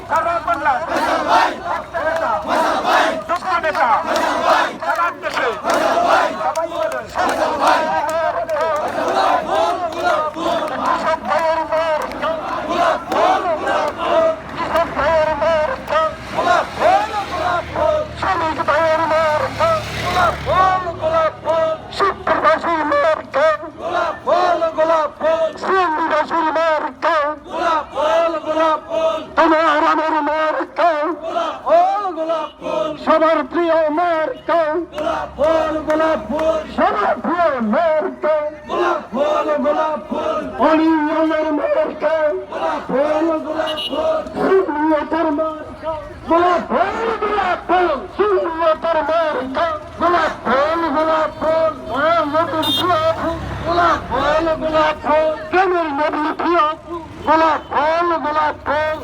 সারা বাংলা যোগ্য নেতা সারা দেশে সবাই বলে সবার প্রিয় মার্কা গোলাপ ফুল গোলাপ ফুল সবার প্রিয় মার্কা গোলাপ ফুল গোলাপ ফুল অনিয়মের মার্কা গোলাপ ফুল গোলাপ ফুল শূন্যতার মার্কা গোলাপ ফুল গোলাপ ফুল শূন্যতার মার্কা গোলাপ ফুল গোলাপ ফুল নদীর প্রিয় গোলাপ ফুল গোলাপ ফুল প্রেমের নদীর প্রিয় গোলাপ ফুল গোলাপ ফুল